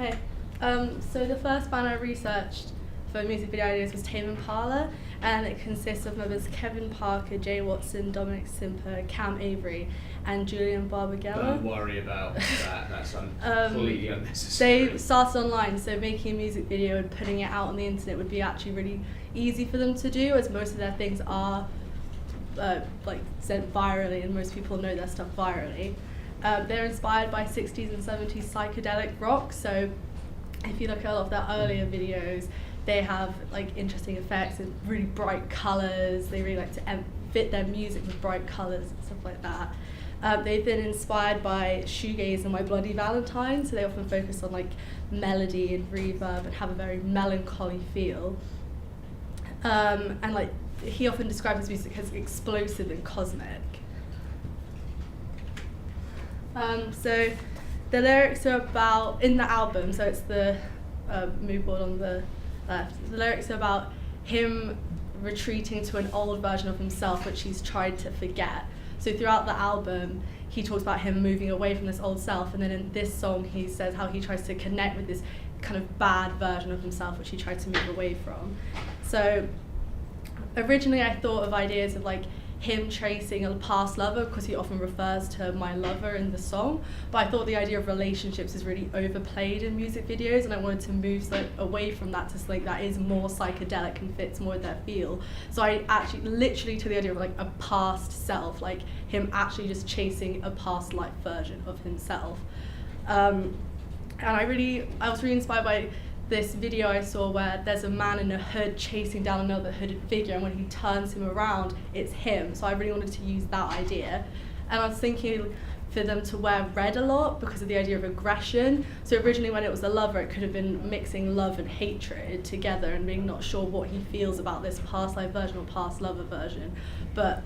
Hey, so the first band I researched for music video ideas was Tame Impala, and it consists of members Kevin Parker, Jay Watson, Dominic Simper, Cam Avery, and Julian Barbagallo. Don't worry about that, that's completely unnecessary. They started online, so making a music video and putting it out on the internet would be actually really easy for them to do, as most of their things are sent virally, and most people know their stuff virally. They're inspired by 60s and 70s psychedelic rock, so if you look at a lot of their earlier videos, they have like interesting effects and really bright colours. They really like to fit their music with bright colours and stuff like that. They've been inspired by shoegaze and My Bloody Valentine, so they often focus on like melody and reverb and have a very melancholy feel. And like he often describes his music as explosive and cosmic. So the lyrics are about, in the album, so it's the mood board on the left, the lyrics are about him retreating to an old version of himself which he's tried to forget. So throughout the album he talks about him moving away from this old self, and then in this song he says how he tries to connect with this kind of bad version of himself which he tried to move away from. So originally I thought of ideas of like him chasing a past lover, because he often refers to my lover in the song, but I thought the idea of relationships is really overplayed in music videos, and I wanted to move away from that to something that is more psychedelic and fits more with their feel. So I actually literally took the idea of like a past self, like him actually just chasing a past life version of himself. And I was really inspired by this video I saw where there's a man in a hood chasing down another hooded figure, and when he turns him around, it's him. So I really wanted to use that idea. And I was thinking for them to wear red a lot because of the idea of aggression. So originally when it was a lover, it could have been mixing love and hatred together and being not sure what he feels about this past life version or past lover version. But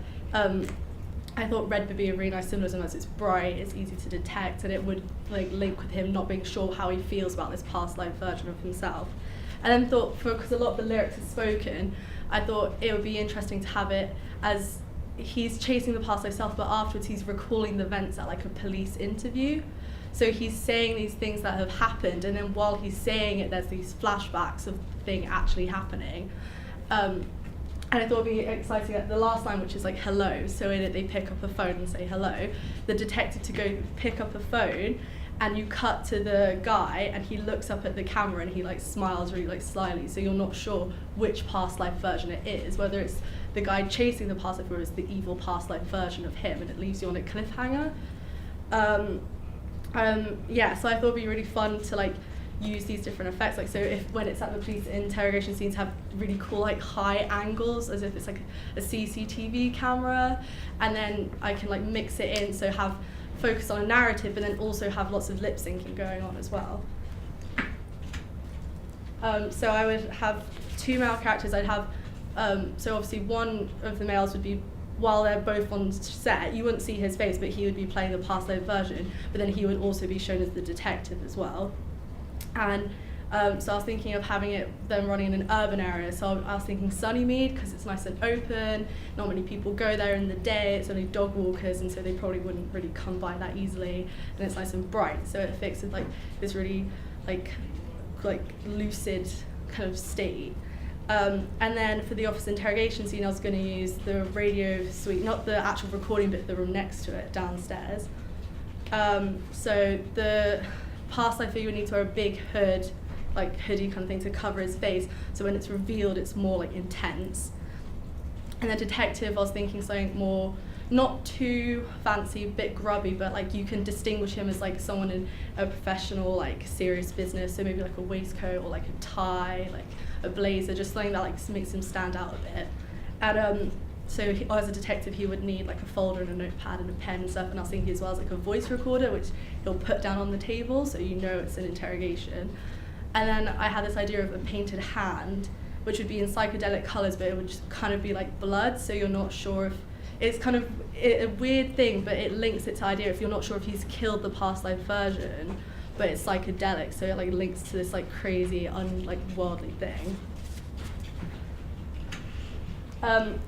I thought red would be a really nice symbolism, as it's bright, it's easy to detect, and it would like link with him not being sure how he feels about this past life version of himself. And then thought, because a lot of the lyrics are spoken, I thought it would be interesting to have it as he's chasing the past life self, but afterwards he's recalling the events at like a police interview. So he's saying these things that have happened, and then while he's saying it, there's these flashbacks of the thing actually happening. And I thought it'd be exciting at the last line, which is like hello. So in it they pick up a phone and say hello. The detective to go pick up a phone, and you cut to the guy and he looks up at the camera and he like smiles really like slyly. So you're not sure which past life version it is, whether it's the guy chasing the past life or it's the evil past life version of him, and it leaves you on a cliffhanger. Yeah, so I thought it'd be really fun to like use these different effects, like so if when it's at the police interrogation scenes, have really cool like high angles as if it's like a CCTV camera, and then I can like mix it in, so have focus on a narrative but then also have lots of lip syncing going on as well. So I would have two male characters. I'd have so obviously one of the males would be, while they're both on set, you wouldn't see his face, but he would be playing the past life version, but then he would also be shown as the detective as well. And so I was thinking of having them running in an urban area. So I was thinking Sunnymead, because it's nice and open, not many people go there in the day, it's only dog walkers, and so they probably wouldn't really come by that easily, and it's nice and bright, so it fits with like this really like lucid kind of state. And then for the office interrogation scene, I was going to use the radio suite, not the actual recording but the room next to it downstairs. So the past life figure would need to wear a big hood, like hoodie kind of thing, to cover his face, so when it's revealed it's more like intense. And then detective, I was thinking something more not too fancy, a bit grubby, but like you can distinguish him as like someone in a professional like serious business, so maybe like a waistcoat or like a tie, like a blazer, just something that like makes him stand out a bit. And so as a detective he would need like a folder and a notepad and a pen and stuff, and I was thinking as well as like a voice recorder which he'll put down on the table so you know it's an interrogation. And then I had this idea of a painted hand which would be in psychedelic colours, but it would just kind of be like blood, so you're not sure if it's kind of a weird thing, but it links it to idea if you're not sure if he's killed the past life version, but it's psychedelic, so it like links to this like crazy worldly thing.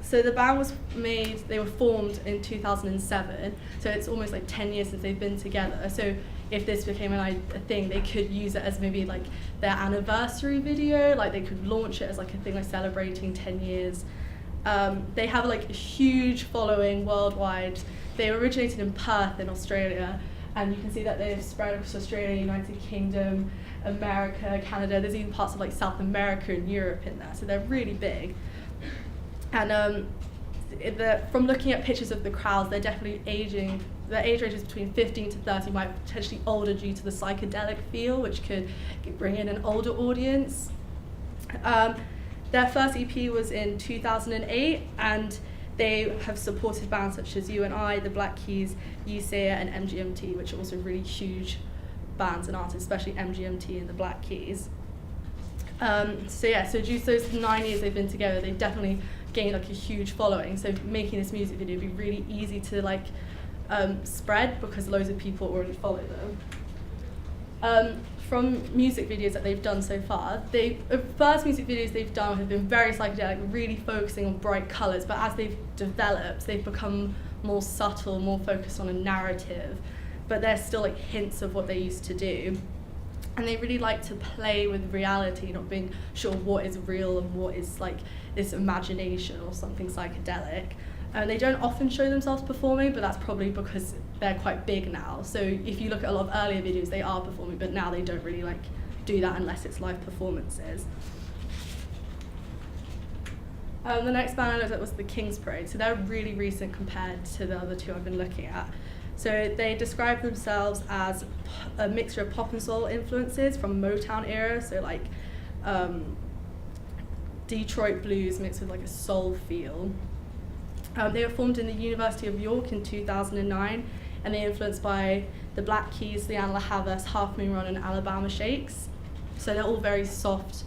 So the band was they were formed in 2007, so it's almost like 10 years since they've been together. So if this became a thing, they could use it as maybe like their anniversary video, like they could launch it as like a thing like celebrating 10 years. They have like a huge following worldwide. They originated in Perth in Australia, and you can see that they've spread across Australia, United Kingdom, America, Canada. There's even parts of like South America and Europe in there, so they're really big. And from looking at pictures of the crowds, they're definitely aging. Their age range is between 15 to 30, might be potentially older due to the psychedelic feel, which could bring in an older audience. Their first EP was in 2008, and they have supported bands such as U&I, The Black Keys, Usea, and MGMT, which are also really huge bands and artists, especially MGMT and The Black Keys. So due to those 9 years they've been together, they've definitely gained like a huge following. So making this music video would be really easy to like spread because loads of people already follow them. From music videos that they've done so far, the first music videos they've done have been very psychedelic, really focusing on bright colours, but as they've developed, they've become more subtle, more focused on a narrative, but they're still like hints of what they used to do. And they really like to play with reality, not being sure what is real and what is like this imagination or something psychedelic. And they don't often show themselves performing, but that's probably because they're quite big now. So if you look at a lot of earlier videos, they are performing, but now they don't really like do that unless it's live performances. The next band I looked at was the King's Parade. So they're really recent compared to the other two I've been looking at. So they describe themselves as a mixture of pop and soul influences from Motown era, so like Detroit blues mixed with like a soul feel. They were formed in the University of York in 2009, and they're influenced by the Black Keys, Leanne La Havas, Half Moon Run, and Alabama Shakes. So they're all very soft,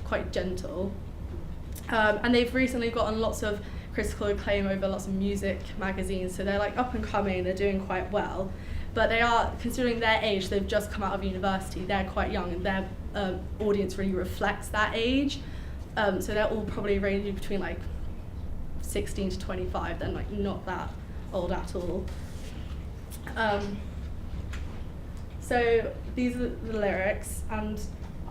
quite gentle. And they've recently gotten lots of critical acclaim over lots of music magazines, so they're like up and coming, they're doing quite well. But they are, considering their age, they've just come out of university, they're quite young, and their audience really reflects that age. So they're all probably ranging between like 16 to 25, they're like not that old at all. So these are the lyrics, and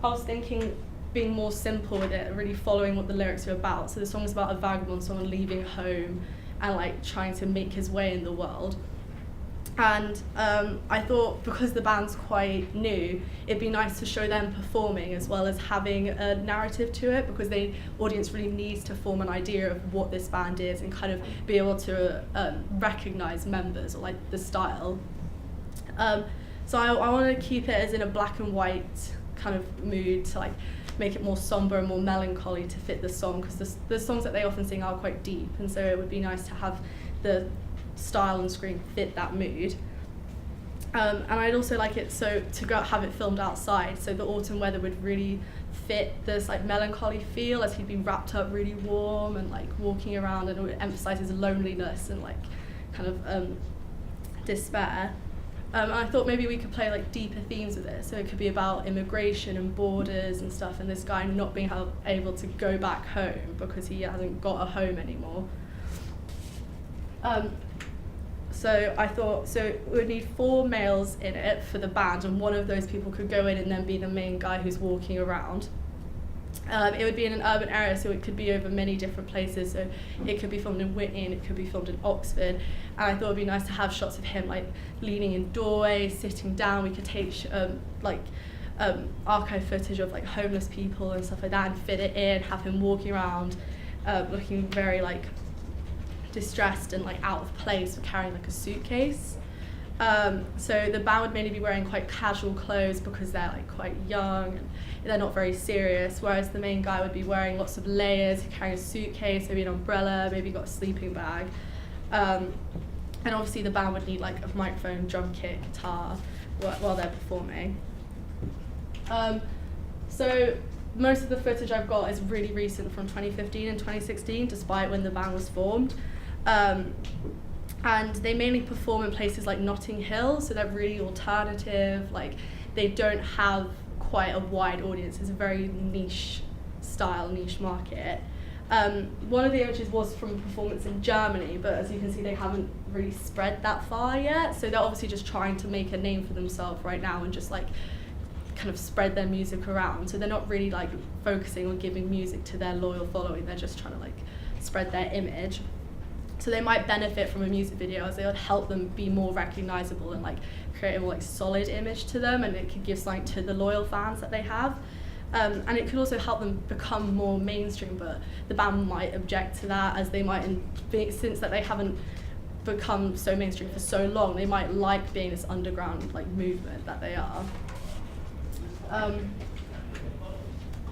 I was thinking being more simple with it, really following what the lyrics are about. So the song is about a vagabond, someone leaving home and like trying to make his way in the world. And I thought because the band's quite new, it'd be nice to show them performing as well as having a narrative to it, because the audience really needs to form an idea of what this band is and kind of be able to recognize members or like the style. So I want to keep it as in a black and white kind of mood to like make it more somber and more melancholy to fit the song, because the songs that they often sing are quite deep, and so it would be nice to have the style and screen fit that mood. And I'd also like it so to have it filmed outside, so the autumn weather would really fit this like melancholy feel, as he'd be wrapped up really warm and like walking around, and it would emphasize his loneliness and like kind of despair. And I thought maybe we could play like deeper themes with it, so it could be about immigration and borders and stuff, and this guy not being able to go back home because he hasn't got a home anymore. So I thought, so we would need 4 males in it for the band, and one of those people could go in and then be the main guy who's walking around. It would be in an urban area, so it could be over many different places. So it could be filmed in Whitney, and it could be filmed in Oxford. And I thought it would be nice to have shots of him like leaning in doorways, sitting down. We could take archive footage of like homeless people and stuff like that, and fit it in, have him walking around, looking very like distressed and like out of place, carrying like a suitcase. So the band would mainly be wearing quite casual clothes because they're like quite young and they're not very serious, whereas the main guy would be wearing lots of layers, carrying a suitcase, maybe an umbrella, maybe got a sleeping bag. And obviously the band would need like a microphone, drum kit, guitar while they're performing. So most of the footage I've got is really recent, from 2015 and 2016, despite when the band was formed. And they mainly perform in places like Notting Hill, so they're really alternative, like they don't have quite a wide audience, it's a very niche style, niche market. One of the images was from a performance in Germany, but as you can see, they haven't really spread that far yet. So they're obviously just trying to make a name for themselves right now and just like kind of spread their music around. So they're not really like focusing on giving music to their loyal following. They're just trying to like spread their image. So they might benefit from a music video as it would help them be more recognizable and like create a more like solid image to them, and it could give something to the loyal fans that they have. And it could also help them become more mainstream, but the band might object to that, as they might, since that they haven't become so mainstream for so long, they might like being this underground like movement that they are.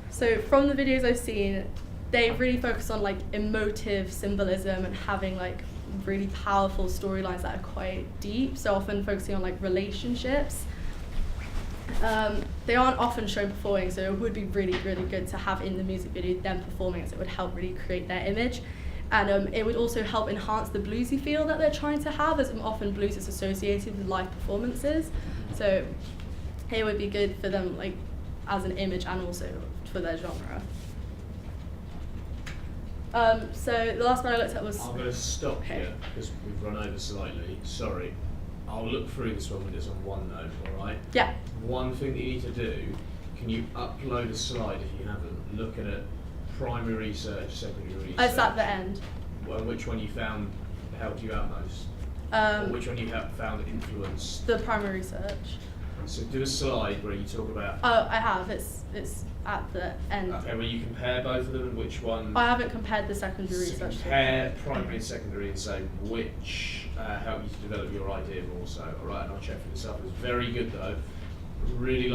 So from the videos I've seen, they really focus on like emotive symbolism and having like really powerful storylines that are quite deep, so often focusing on like relationships. They aren't often shown performing, so it would be really, really good to have in the music video them performing, as it would help really create their image. And it would also help enhance the bluesy feel that they're trying to have, as often blues is associated with live performances. So it would be good for them like as an image and also for their genre. So the last one I looked at was... I'm going to stop here because we've run over slightly. Sorry. I'll look through this one when it's on OneNote, alright? Yeah. One thing that you need to do, can you upload a slide if you haven't, looking at primary research, secondary research? It's at the end. Well, which one you found helped you out most? Or which one you found influenced? The primary research. So do a slide where you talk about... Oh, I have. It's at the end. Okay, where you compare both of them and which one... I haven't compared the secondary So research. compare primary and secondary and say which helped you to develop your idea more so. Alright, and I'll check for this up. It's very good though. Really like